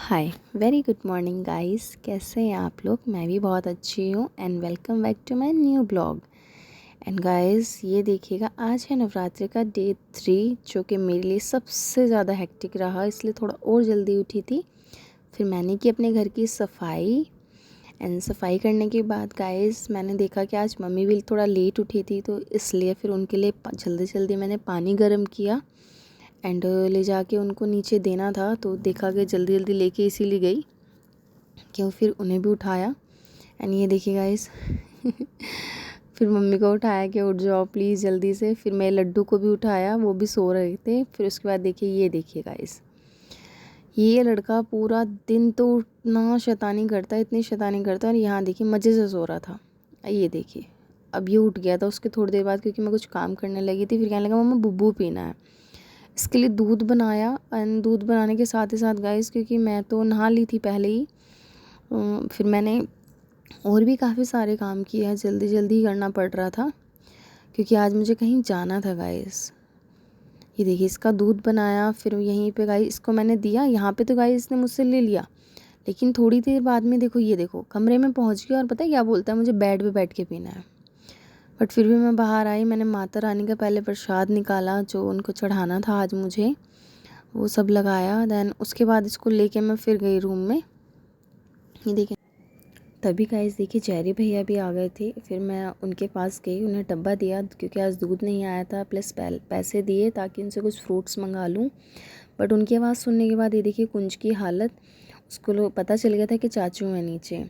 हाय, very good morning guys. कैसे हैं आप लोग? मैं भी बहुत अच्छी हूँ and welcome back to my new blog. And guys, ये देखिएगा, आज है नवरात्रि का डे 3, जो कि मेरे लिए सबसे ज़्यादा हेक्टिक रहा, इसलिए थोड़ा और जल्दी उठी थी। फिर मैंने की अपने घर की सफाई एंड सफाई करने के बाद गाइस मैंने देखा कि आज मम्मी भी थोड़ा लेट उठी थी, तो इसलिए फिर उनके लिए जल्दी जल्दी मैंने पानी गर्म किया एंड ले जाके उनको नीचे देना था। तो देखा कि जल्दी जल्दी लेके इसीलिए गई कि फिर उन्हें भी उठाया। एंड ये देखिए गाइस फिर मम्मी को उठाया कि उठ जाओ प्लीज़ जल्दी से। फिर मैं लड्डू को भी उठाया, वो भी सो रहे थे। फिर उसके बाद देखिए, ये देखिए गाइस, ये लड़का पूरा दिन तो इतना शैतानी करता है, इतनी शैतानी करता है, और यहाँ देखिए मज़े से सो रहा था। ये देखिए, अब ये उठ गया था उसके थोड़ी देर बाद, क्योंकि मैं कुछ काम करने लगी थी। फिर कहने लगा मम्मा बुब्बू पीना है। इसके लिए दूध बनाया एंड दूध बनाने के साथ ही साथ गाइस, क्योंकि मैं तो नहा ली थी पहले ही, फिर मैंने और भी काफ़ी सारे काम किए हैं, जल्दी जल्दी करना पड़ रहा था क्योंकि आज मुझे कहीं जाना था गाइस। ये देखिए, इसका दूध बनाया, फिर यहीं पे गाइस इसको मैंने दिया। यहाँ पे तो गाइस इसने मुझसे ले लिया, लेकिन थोड़ी देर बाद में देखो, ये देखो कमरे में पहुँच गया और पता है क्या बोलता है, मुझे बेड पे बैठ के पीना है। बट फिर भी मैं बाहर आई, मैंने माता रानी का पहले प्रसाद निकाला जो उनको चढ़ाना था आज मुझे, वो सब लगाया। देन उसके बाद इसको लेके मैं फिर गई रूम में। ये देखिए, तभी गाइस देखिए चेरी भैया भी आ गए थे। फिर मैं उनके पास गई, उन्हें डब्बा दिया क्योंकि आज दूध नहीं आया था, प्लस पैसे दिए ताकि उनसे कुछ फ्रूट्स मंगा लूँ। बट उनकी आवाज़ सुनने के बाद ये देखिए कुंज की हालत, उसको पता चल गया था कि चाचू है नीचे।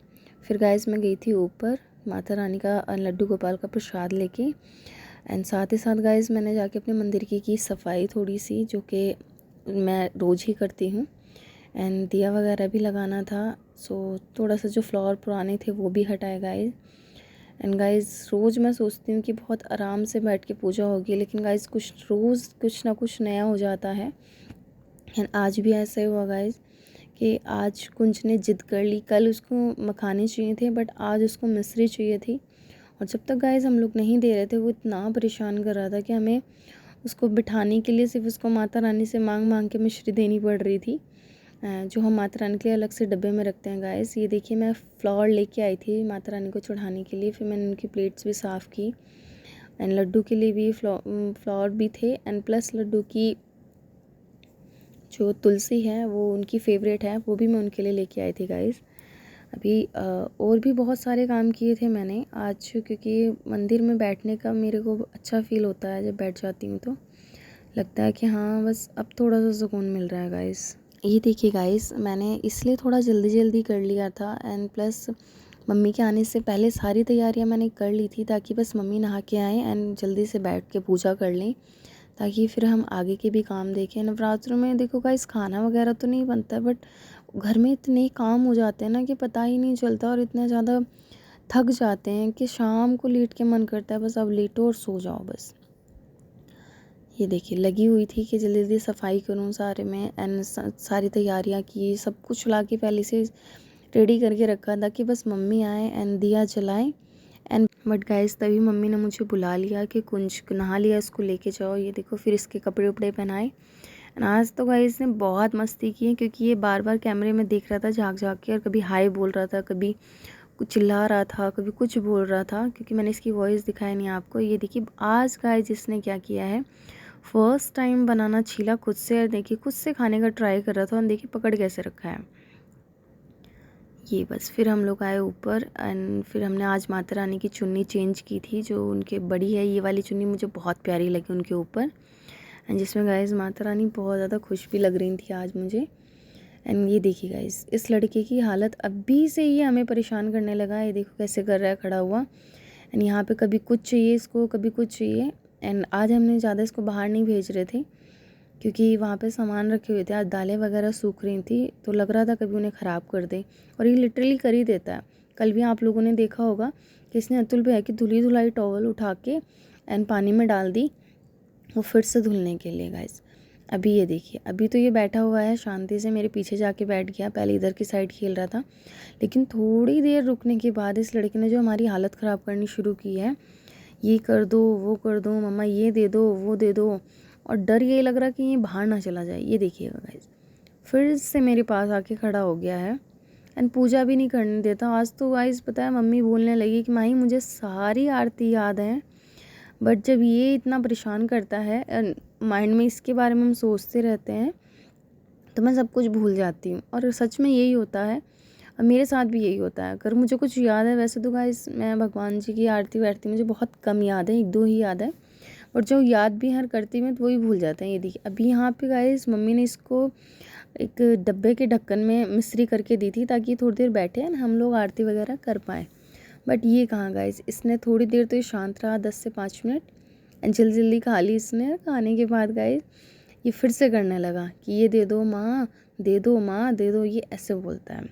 फिर गाइस मैं गई थी ऊपर माता रानी का लड्डू गोपाल का प्रसाद लेके। एंड साथ ही साथ गाइस मैंने जाके अपने मंदिर की सफाई थोड़ी सी, जो कि मैं रोज़ ही करती हूँ। एंड दिया वगैरह भी लगाना था, सो थोड़ा सा जो फ्लावर पुराने थे वो भी हटाए गाइस। एंड गाइस, रोज़ मैं सोचती हूँ कि बहुत आराम से बैठ के पूजा होगी, लेकिन गाइस रोज़ कुछ ना कुछ नया हो जाता है। एंड आज भी ऐसा ही हुआ गाइस कि आज कुंज ने जिद कर ली। कल उसको मखाने चाहिए थे, बट आज उसको मिश्री चाहिए थी। और जब तक गाइस हम लोग नहीं दे रहे थे, वो इतना परेशान कर रहा था कि हमें उसको बिठाने के लिए सिर्फ उसको माता रानी से मांग मांग के मिश्री देनी पड़ रही थी, जो हम माता रानी के लिए अलग से डब्बे में रखते हैं गाइस। ये देखिए, मैं फ्लावर लेके आई थी माता रानी को चढ़ाने के लिए। फिर मैंने उनकी प्लेट्स भी साफ़ की एंड लड्डू के लिए भी फ्लावर भी थे। एंड प्लस लड्डू की जो तुलसी है वो उनकी फेवरेट है, वो भी मैं उनके लिए लेके आई थी गाइस। अभी और भी बहुत सारे काम किए थे मैंने आज, क्योंकि मंदिर में बैठने का मेरे को अच्छा फ़ील होता है। जब बैठ जाती हूँ तो लगता है कि हाँ, बस अब थोड़ा सा सुकून मिल रहा है गाइस। ये देखिए गाइस, मैंने इसलिए थोड़ा जल्दी जल्दी कर लिया था एंड प्लस मम्मी के आने से पहले सारी तैयारियां मैंने कर ली थी, ताकि बस मम्मी नहा के आएँ एंड जल्दी से बैठ के पूजा कर लें, ताकि फिर हम आगे के भी काम देखें। नवरात्रों में देखो गाइस, खाना वगैरह तो नहीं बनता, बट घर में इतने काम हो जाते हैं ना कि पता ही नहीं चलता, और इतना ज़्यादा थक जाते हैं कि शाम को लेट के मन करता है बस अब लेटो और सो जाओ बस। ये देखिए, लगी हुई थी कि जल्दी जल्दी सफाई करूं सारे में एंड सारी तैयारियां की, सब कुछ ला के पहले से रेडी करके रखा था कि बस मम्मी आए एंड दिया जलाएं। एंड बट गाइस, तभी मम्मी ने मुझे बुला लिया कि कुंज नहा लिया, इसको लेके जाओ। ये देखो, फिर इसके कपड़े उपड़े पहनाए। एंड आज तो गाइस ने बहुत मस्ती की है, क्योंकि ये बार बार कैमरे में देख रहा था झाँक झाँक के, और कभी हाय बोल रहा था, कभी कुछ चिल्ला रहा था, कभी कुछ बोल रहा था, क्योंकि मैंने इसकी वॉइस दिखाई नहीं आपको। ये देखिए, आज गाइस जिसने क्या किया है, फर्स्ट टाइम बनाना छीला खुद से, और देखिए खुद से खाने का ट्राई कर रहा था, और देखिए पकड़ कैसे रखा है ये। बस फिर हम लोग आए ऊपर एंड फिर हमने आज माता रानी की चुन्नी चेंज की थी, जो उनके बड़ी है। ये वाली चुन्नी मुझे बहुत प्यारी लगी उनके ऊपर, एंड जिसमें गाइस माता रानी बहुत ज़्यादा खुश भी लग रही थी आज मुझे। एंड ये देखिए गाइस, इस लड़के की हालत अभी से ही हमें परेशान करने लगा। ये देखो कैसे कर रहा है खड़ा हुआ, एंड यहाँ पे कभी कुछ चाहिए इसको, कभी कुछ चाहिए। एंड आज हमने ज़्यादा इसको बाहर नहीं भेज रहे थे, क्योंकि वहाँ पे सामान रखे हुए थे, आज दालें वगैरह सूख रही थी, तो लग रहा था कभी उन्हें ख़राब कर दे, और ये लिटरली कर ही देता है। कल भी आप लोगों ने देखा होगा कि इसने अतुल भैया की धुली धुलाई टॉवल उठा के एंड पानी में डाल दी, वो फिर से धुलने के लिए गाइस। अभी ये देखिए, अभी तो ये बैठा हुआ है शांति से, मेरे पीछे जाके बैठ गया। पहले इधर की साइड खेल रहा था, लेकिन थोड़ी देर रुकने के बाद इस लड़के ने जो हमारी हालत ख़राब करनी शुरू की है, ये कर दो, वो कर दो, मम्मा ये दे दो, वो दे दो, और डर ये लग रहा कि ये बाहर ना चला जाए। ये देखिएगा गाइस, फिर से मेरे पास आके खड़ा हो गया है एंड पूजा भी नहीं करने देता। आज तो गाइस पता है मम्मी बोलने लगी कि माही मुझे सारी आरती याद है, बट जब ये इतना परेशान करता है माइंड में इसके बारे में हम सोचते रहते हैं तो मैं सब कुछ भूल जाती हूँ। और सच में यही होता है, और मेरे साथ भी यही होता है। अगर मुझे कुछ याद है, वैसे तो गाइस मैं भगवान जी की आरती वारती मुझे बहुत कम याद है, 1-2 ही याद है, और जो याद भी हर करती हूँ तो वही भूल जाते हैं। ये देखिए अभी यहाँ पे गाइस मम्मी ने इसको एक डब्बे के ढक्कन में मिश्री करके दी थी ताकि थोड़ी देर बैठे एंड हम लोग आरती वगैरह कर पाएँ। बट ये कहाँ गाइस, इसने थोड़ी देर तो ये शांत रहा, 10 से 5 मिनट, एंड जल्दी जल्दी खा ली इसने। खाने के बाद गाइस ये फिर से करने लगा कि ये दे दो माँ, दे दो माँ, दे दो, ये ऐसे बोलता है।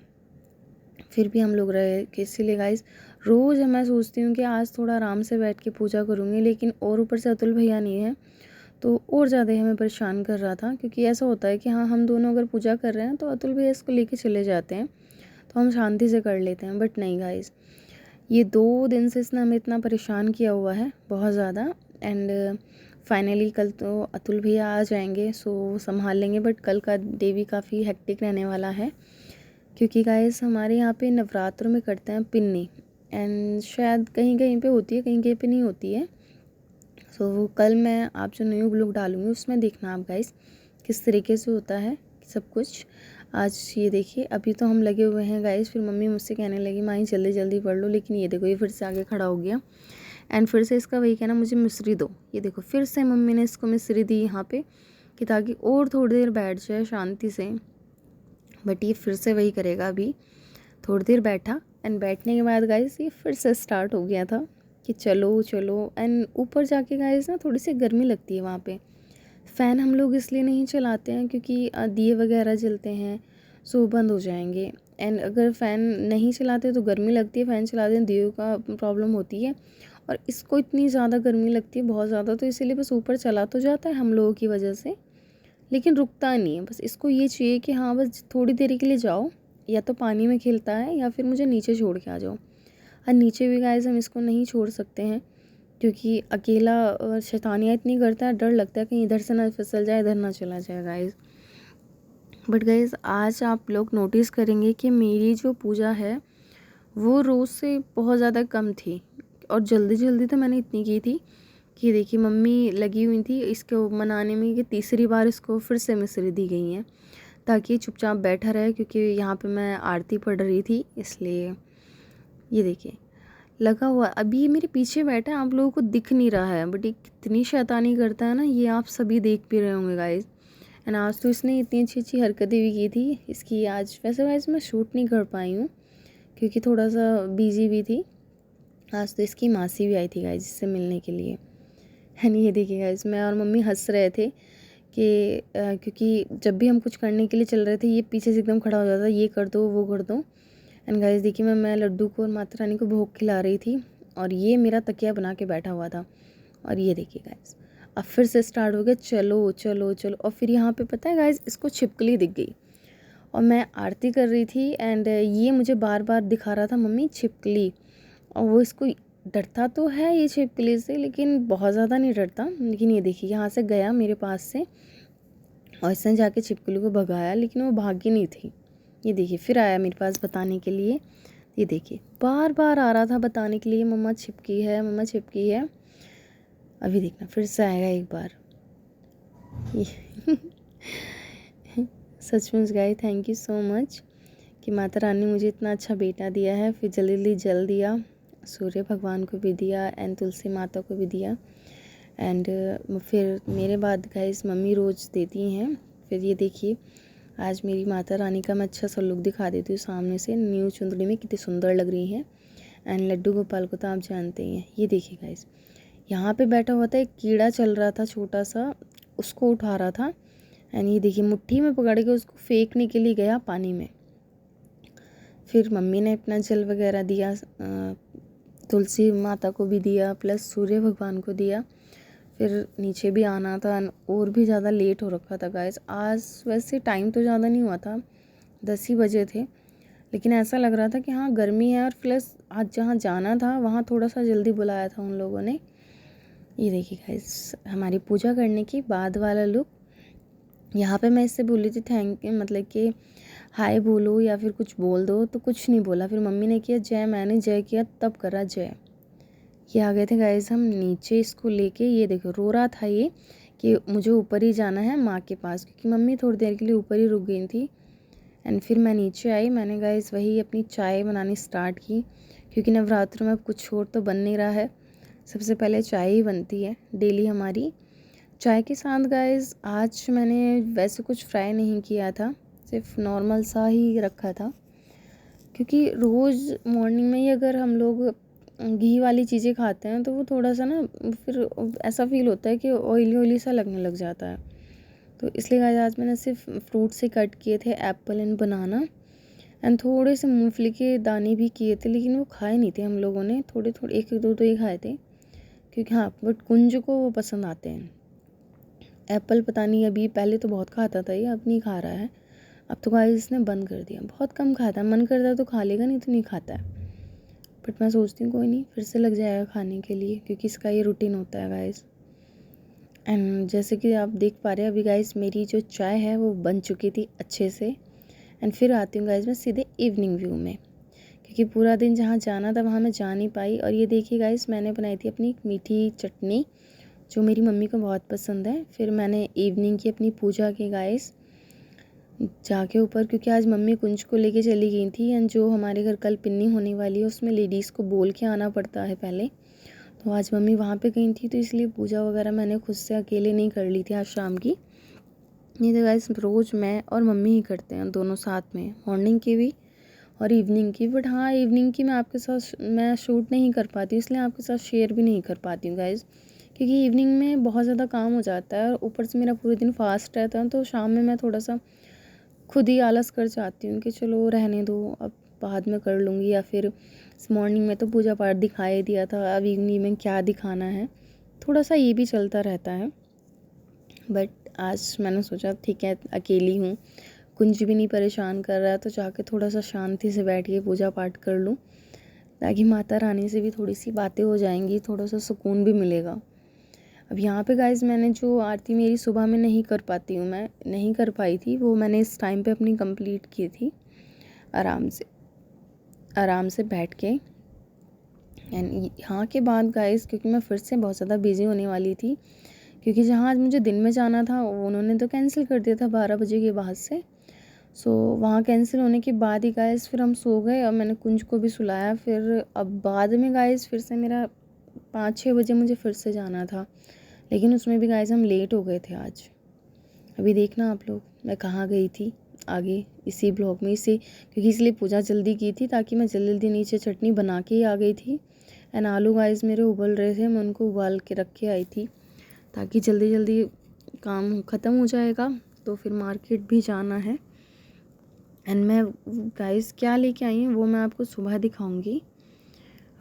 फिर भी हम लोग रहे कि इसीलिए गाइस रोज़ मैं सोचती हूँ कि आज थोड़ा आराम से बैठ के पूजा करूँगी, लेकिन और ऊपर से अतुल भैया नहीं है तो और ज़्यादा ही हमें परेशान कर रहा था। क्योंकि ऐसा होता है कि हाँ हम दोनों अगर पूजा कर रहे हैं तो अतुल भैया इसको लेके चले जाते हैं तो हम शांति से कर लेते हैं। बट नहीं गाइस, ये 2 दिन से इसने हमें इतना परेशान किया हुआ है बहुत ज़्यादा। एंड फाइनली कल तो अतुल भैया आ जाएंगे सो संभाल लेंगे, बट कल का डे भी काफ़ी हेक्टिक रहने वाला है क्योंकि गाइस हमारे यहाँ पे नवरात्रों में करते हैं पिन्नी, एंड शायद कहीं कहीं पे होती है, कहीं कहीं पे नहीं होती है। सो कल मैं आप जो न्यू ब्लॉग डालूँगी उसमें देखना आप गाइस किस तरीके से होता है सब कुछ। आज ये देखिए अभी तो हम लगे हुए हैं गाइस, फिर मम्मी मुझसे कहने लगी माही जल्दी जल्दी पढ़ लो, लेकिन ये देखो ये फिर से आगे खड़ा हो गया एंड फिर से इसका वही कहना मुझे मिश्री दो। ये देखो फिर से मम्मी ने इसको मिश्री दी यहाँ पे कि ताकि और थोड़ी देर बैठ जाए शांति से, बट ये फिर से वही करेगा। अभी थोड़ी देर बैठा एंड बैठने के बाद गाइस ये फिर से स्टार्ट हो गया था कि चलो चलो। एंड ऊपर जाके गाइस ना थोड़ी सी गर्मी लगती है वहाँ पे। फ़ैन हम लोग इसलिए नहीं चलाते हैं क्योंकि दिए वगैरह जलते हैं सो बंद हो जाएंगे, एंड अगर फ़ैन नहीं चलाते तो गर्मी लगती है, फ़ैन चलाते हैं दियों का प्रॉब्लम होती है। और इसको इतनी ज़्यादा गर्मी लगती है बहुत ज़्यादा, तो इसीलिए बस ऊपर चला तो जाता है हम लोगों की वजह से, लेकिन रुकता नहीं है। बस इसको ये चाहिए कि हाँ बस थोड़ी देर के लिए जाओ, या तो पानी में खेलता है या फिर मुझे नीचे छोड़ के आ जाओ। और नीचे भी गाइस हम इसको नहीं छोड़ सकते हैं क्योंकि अकेला शैतानियाँ इतनी करता है, डर लगता है कहीं इधर से ना फिसल जाए, इधर ना चला जाए गाइस। बट गाइस आज आप लोग नोटिस करेंगे कि मेरी जो पूजा है वो रोज़ से बहुत ज़्यादा कम थी, और जल्दी जल्दी तो मैंने इतनी की थी कि देखिए मम्मी लगी हुई थी इसको मनाने में कि तीसरी बार इसको फिर से मिश्री दी गई है ताकि चुपचाप बैठा रहे, क्योंकि यहाँ पे मैं आरती पढ़ रही थी इसलिए। ये देखिए लगा हुआ, अभी ये मेरे पीछे बैठा है, आप लोगों को दिख नहीं रहा है, बट ये कितनी शैतानी करता है ना, ये आप सभी देख भी रहे होंगे गाइस। एंड आज तो इसने इतनी अच्छी अच्छी हरकतें भी की थी इसकी। आज वैसे गाइस मैं शूट नहीं कर पाई हूँ क्योंकि थोड़ा सा बिजी भी थी। आज तो इसकी मासी भी आई थी गाइस इससे मिलने के लिए। एंड ये देखिए गाइस मैं और मम्मी हंस रहे थे कि क्योंकि जब भी हम कुछ करने के लिए चल रहे थे ये पीछे से एकदम खड़ा हो जाता, ये कर दो वो कर दो। एंड गाइस देखिए मैं लड्डू को और माता रानी को भोग खिला रही थी और ये मेरा तकिया बना के बैठा हुआ था। और ये देखिए गाइस अब फिर से स्टार्ट हो गया चलो चलो चलो। और फिर यहाँ पे पता है गाइस इसको छिपकली दिख गई, और मैं आरती कर रही थी एंड ये मुझे बार बार दिखा रहा था मम्मी छिपकली। और वो इसको डरता तो है ये छिपकली से, लेकिन बहुत ज़्यादा नहीं डरता। लेकिन ये देखिए यहाँ से गया मेरे पास से और इसने जाके छिपकली को भगाया, लेकिन वो भागी नहीं थी। ये देखिए फिर आया मेरे पास बताने के लिए। ये देखिए बार बार आ रहा था बताने के लिए मम्मा छिपकी है, मम्मा छिपकी है। अभी देखना फिर से आएगा एक बार। सचमुच guys thank you so much कि माता रानी ने मुझे इतना अच्छा बेटा दिया है। फिर जल्दी जल्दी जल दिया, सूर्य भगवान को भी दिया एंड तुलसी माता को भी दिया। एंड फिर मेरे बाद गाइस मम्मी रोज़ देती हैं। फिर ये देखिए आज मेरी माता रानी का मैं अच्छा सा लुक दिखा देती हूँ सामने से, न्यू चुंदड़ी में कितनी सुंदर लग रही है। एंड लड्डू गोपाल को तो आप जानते ही हैं। ये देखिए गाइस यहाँ पे बैठा हुआ था, एक कीड़ा चल रहा था छोटा सा, उसको उठा रहा था। एंड ये देखिए मुट्ठी में पकड़ के उसको फेंकने के लिए गया पानी में। फिर मम्मी ने अपना जल वगैरह दिया, तुलसी माता को भी दिया प्लस सूर्य भगवान को दिया। फिर नीचे भी आना था और भी ज़्यादा लेट हो रखा था गाइस। आज वैसे टाइम तो ज़्यादा नहीं हुआ था, 10 ही बजे थे, लेकिन ऐसा लग रहा था कि हाँ गर्मी है। और प्लस आज जहाँ जाना था वहाँ थोड़ा सा जल्दी बुलाया था उन लोगों ने। ये देखिए गाइस हमारी पूजा करने के बाद वाला लुक। यहाँ पे मैं इससे बोली थी थैंक यू, मतलब कि हाय बोलो या फिर कुछ बोल दो, तो कुछ नहीं बोला। फिर मम्मी ने किया जय, मैंने जय किया, तब करा जय। ये आ गए थे गाइस हम नीचे इसको लेके। ये देखो रो रहा था ये कि मुझे ऊपर ही जाना है माँ के पास, क्योंकि मम्मी थोड़ी देर के लिए ऊपर ही रुक गई थी। एंड फिर मैं नीचे आई, मैंने गाइस वही अपनी चाय बनानी स्टार्ट की, क्योंकि नवरात्र में अब कुछ और तो बन नहीं रहा है, सबसे पहले चाय ही बनती है डेली हमारी। चाय के साथ गाइस आज मैंने वैसे कुछ फ्राई नहीं किया था, सिर्फ नॉर्मल सा ही रखा था, क्योंकि रोज़ मॉर्निंग में ही अगर हम लोग घी वाली चीज़ें खाते हैं तो वो थोड़ा सा ना फिर ऐसा फील होता है कि ऑयली ऑयली सा लगने लग जाता है। तो इसलिए गाइस आज मैंने सिर्फ फ्रूट से कट किए थे, एप्पल एंड बनाना, एंड थोड़े से मूंगफली के दाने भी किए थे, लेकिन वो खाए नहीं थे हम लोगों ने, थोड़े थोड़े एक दो तो ही खाए थे, क्योंकि हाँ बट कुंज को वो पसंद आते हैं। एप्पल पता नहीं, अभी पहले तो बहुत खाता था ये, अब नहीं खा रहा है। अब तो गाइस इसने बंद कर दिया, बहुत कम खाता है, मन करता है तो खा लेगा, नहीं तो नहीं खाता है। बट मैं सोचती हूँ कोई नहीं, फिर से लग जाएगा खाने के लिए, क्योंकि इसका ये रूटीन होता है गाइस। एंड जैसे कि आप देख पा रहे हैं अभी गाइस मेरी जो चाय है वो बन चुकी थी अच्छे से। एंड फिर आती हूँ गाइस मैं सीधे इवनिंग व्यू में, क्योंकि पूरा दिन जहाँ जाना था वहाँ मैं जा नहीं पाई। और ये देखिए गाइस मैंने बनाई थी अपनी एक मीठी चटनी, जो मेरी मम्मी को बहुत पसंद है। फिर मैंने इवनिंग की अपनी पूजा की गाइस जाके ऊपर, क्योंकि आज मम्मी कुंज को लेके चली गई थी, एंड जो हमारे घर कल पिन्नी होने वाली है उसमें लेडीज़ को बोल के आना पड़ता है पहले, तो आज मम्मी वहाँ पे गई थी, तो इसलिए पूजा वगैरह मैंने खुद से अकेले नहीं कर ली थी आज शाम की। ये तो गाइस रोज़ मैं और मम्मी ही करते हैं दोनों साथ में, मॉर्निंग की भी और इवनिंग की। बट हाँ इवनिंग की मैं आपके साथ मैं शूट नहीं कर पाती, इसलिए आपके साथ शेयर भी नहीं कर पाती हूँ गाइस, क्योंकि इवनिंग में बहुत ज़्यादा काम हो जाता है और ऊपर से मेरा पूरे दिन फास्ट रहता है, तो शाम में मैं थोड़ा सा खुद ही आलस कर जाती हूँ कि चलो रहने दो, अब बाद में कर लूँगी, या फिर मॉर्निंग में तो पूजा पाठ दिखाई दिया था, अब इवनिंग में क्या दिखाना है, थोड़ा सा ये भी चलता रहता है। बट आज मैंने सोचा ठीक है अकेली हूँ, कुंज भी नहीं परेशान कर रहा है, तो जाके थोड़ा सा शांति से बैठ के पूजा पाठ कर लूँ, ताकि माता रानी से भी थोड़ी सी बातें हो जाएंगी, थोड़ा सा सुकून भी मिलेगा। अब यहाँ पे गाइस मैंने जो आरती मेरी सुबह में नहीं कर पाती हूँ, मैं नहीं कर पाई थी, वो मैंने इस टाइम पे अपनी कंप्लीट की थी आराम से बैठ के। एंड यहाँ के बाद गाइस क्योंकि मैं फिर से बहुत ज़्यादा बिज़ी होने वाली थी, क्योंकि जहाँ आज मुझे दिन में जाना था उन्होंने तो कैंसिल कर दिया था 12 बजे के बाद से। सो वहाँ कैंसिल होने के बाद ही गाइस फिर हम सो गए, और मैंने कुंज को भी सुलाया। फिर अब बाद में गाइस फिर से मेरा 5-6 बजे मुझे फिर से जाना था, लेकिन उसमें भी गाइस हम लेट हो गए थे आज। अभी देखना आप लोग मैं कहाँ गई थी आगे इसी ब्लॉग में, इसी क्योंकि इसलिए पूजा जल्दी की थी ताकि मैं जल्दी जल्दी नीचे चटनी बना के ही आ गई थी। एंड आलू गाइस मेरे उबल रहे थे, मैं उनको उबाल के रख के आई थी ताकि जल्दी जल्दी काम ख़त्म हो जाएगा, तो फिर मार्केट भी जाना है। एंड मैं गाइस क्या लेके आई हूँ वो मैं आपको सुबह दिखाऊंगी,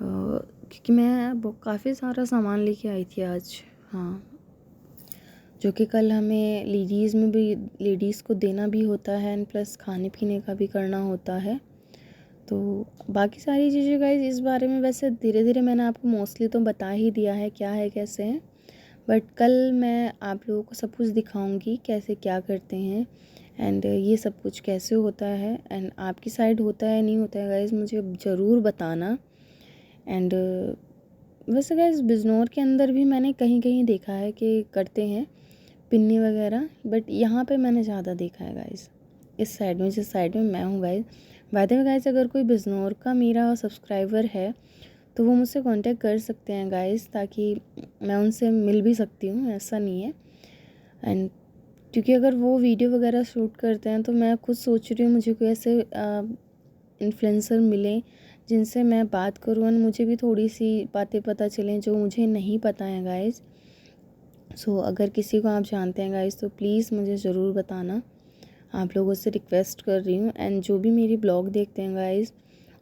क्योंकि मैं काफ़ी सारा सामान लेके आई थी आज, हाँ, जो कि कल हमें लेडीज़ में भी लेडीज़ को देना भी होता है, एंड प्लस खाने पीने का भी करना होता है। तो बाकी सारी चीज़ें गाइस इस बारे में वैसे धीरे धीरे मैंने आपको मोस्टली तो बता ही दिया है क्या है कैसे है, बट कल मैं आप लोगों को सब कुछ दिखाऊंगी कैसे क्या करते हैं, एंड ये सब कुछ कैसे होता है, एंड आपकी साइड होता है नहीं होता है गाइस मुझे ज़रूर बताना। एंड वैसे गाइस बिजनौर के अंदर भी मैंने कहीं कहीं देखा है कि करते हैं पिन्नी वगैरह, बट यहाँ पे मैंने ज़्यादा देखा है गाइस इस साइड में, जिस साइड में मैं हूँ guys. By the way guys अगर कोई बिजनौर का मेरा सब्सक्राइबर है तो वो मुझसे कांटेक्ट कर सकते हैं गाइस, ताकि मैं उनसे मिल भी सकती हूँ, ऐसा नहीं है। एंड क्योंकि अगर वो वीडियो वगैरह शूट करते हैं तो मैं खुद सोच रही हूँ मुझे कोई ऐसे इन्फ्लुएंसर मिले जिनसे मैं बात करूँ, और मुझे भी थोड़ी सी बातें पता चलें जो मुझे नहीं पता है गाइस। सो अगर किसी को आप जानते हैं गाइस तो प्लीज़ मुझे ज़रूर बताना, आप लोगों से रिक्वेस्ट कर रही हूँ। एंड जो भी मेरी ब्लॉग देखते हैं गाइस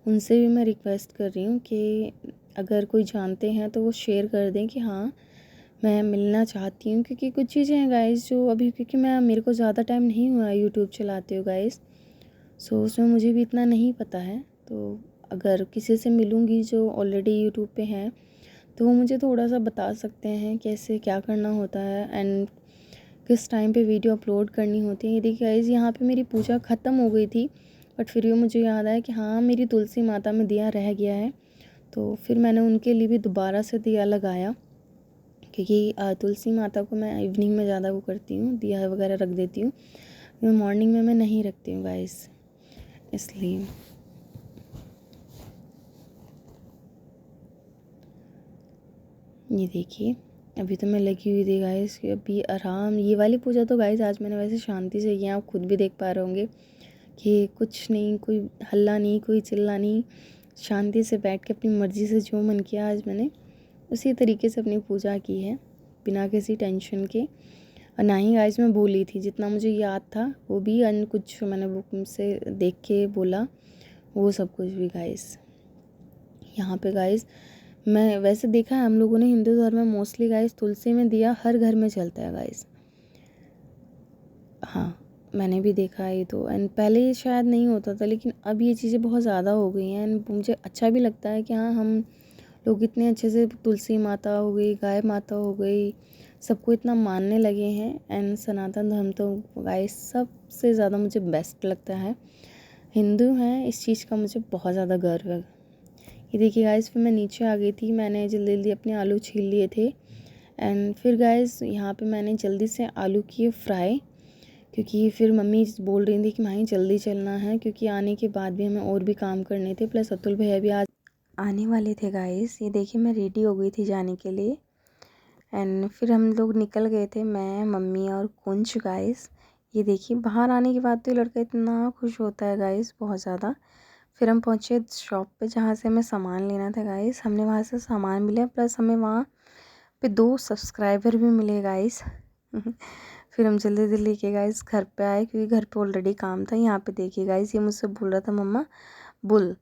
उनसे भी मैं रिक्वेस्ट कर रही हूँ कि अगर कोई जानते हैं तो वो शेयर कर दें कि हाँ मैं मिलना चाहती हूँ, क्योंकि कुछ चीज़ें हैं गाइस जो अभी, क्योंकि मेरे को ज़्यादा टाइम नहीं हुआ है यूट्यूब चलाते हो गाइस, सो उसमें मुझे भी इतना नहीं पता है। तो अगर किसी से मिलूँगी जो ऑलरेडी यूट्यूब पे हैं तो वो मुझे थोड़ा सा बता सकते हैं कैसे क्या करना होता है, एंड किस टाइम पे वीडियो अपलोड करनी होती है। ये देखिए गाइस, यहाँ पे मेरी पूजा ख़त्म हो गई थी, बट फिर भी मुझे याद आया कि हाँ, मेरी तुलसी माता में दिया रह गया है। तो फिर मैंने उनके लिए भी दोबारा से दिया लगाया, क्योंकि तुलसी माता को मैं इवनिंग में ज़्यादा वो करती हूँ, दिया वगैरह रख देती हूँ। मॉर्निंग में मैं नहीं रखती हूँ गाइस, इसलिए। ये देखिए, अभी तो मैं लगी हुई थी गाइस, अभी आराम। ये वाली पूजा तो गाइस आज मैंने वैसे शांति से की है, आप खुद भी देख पा रहे होंगे कि कुछ नहीं, कोई हल्ला नहीं, कोई चिल्ला नहीं, शांति से बैठ के अपनी मर्ज़ी से जो मन किया आज मैंने उसी तरीके से अपनी पूजा की है, बिना किसी टेंशन के। और ना ही गाइस मैं बोली थी, जितना मुझे याद था वो भी, अन्य कुछ मैंने बुक से देख के बोला, वो सब कुछ भी गाइस। यहाँ पे गाइस मैं वैसे देखा है हम लोगों ने हिंदू धर्म में मोस्टली गाइस तुलसी में दिया हर घर में चलता है गाइस। हाँ, मैंने भी देखा है ये तो। एंड पहले ये शायद नहीं होता था, लेकिन अब ये चीज़ें बहुत ज़्यादा हो गई हैं। एंड मुझे अच्छा भी लगता है कि हाँ, हम लोग इतने अच्छे से तुलसी माता हो गई, गाय माता हो गई, सबको इतना मानने लगे हैं। एंड सनातन धर्म तो गाइस सबसे ज़्यादा मुझे बेस्ट लगता है। हिंदू हैं, इस चीज़ का मुझे बहुत ज़्यादा गर्व है। ये देखिए गाइस, फिर मैं नीचे आ गई थी, मैंने जल्दी जल्दी अपने आलू छील लिए थे। एंड फिर गाइस यहाँ पे मैंने जल्दी से आलू किए फ्राई, क्योंकि फिर मम्मी बोल रही थी कि माही जल्दी चलना है, क्योंकि आने के बाद भी हमें और भी काम करने थे, प्लस अतुल भैया भी आज आने वाले थे गाइस। ये देखिए, मैं रेडी हो गई थी जाने के लिए। एंड फिर हम लोग निकल गए थे, मैं, मम्मी और कुंज गाइस। ये देखिए, बाहर आने के बाद तो ये लड़का इतना खुश होता है गाइस, बहुत ज़्यादा। फिर हम पहुँचे शॉप पे, जहाँ से हमें सामान लेना था गाइस। हमने वहाँ से सामान भी लिया, प्लस हमें वहाँ पे 2 सब्सक्राइबर भी मिले गाइस। फिर हम जल्दी जल्दी के गाइस घर पे आए, क्योंकि घर पे ऑलरेडी काम था। यहाँ पे देखिए गाइस, ये मुझसे बोल रहा था मम्मा बुल,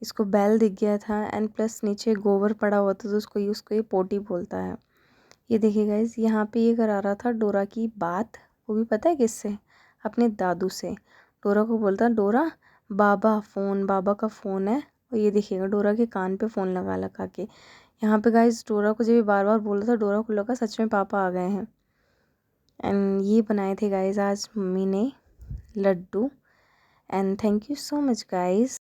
इसको बैल दिख गया था। एंड प्लस नीचे गोबर पड़ा हुआ था, तो उसको ये पोटी बोलता है। ये देखिए गाइस, यहाँ पे ये करा रहा था डोरा की बात, वो भी पता है किससे, अपने दादू से। डोरा को बोलता, डोरा बाबा फ़ोन, बाबा का फ़ोन है। और ये देखिएगा, डोरा के कान पे फ़ोन लगा लगा के। यहाँ पे गाइस डोरा को जब भी बार बार बोल रहा था, डोरा को लगा सच में पापा आ गए हैं। एंड ये बनाए थे गाइस आज मम्मी ने laddoo. And thank you so much guys.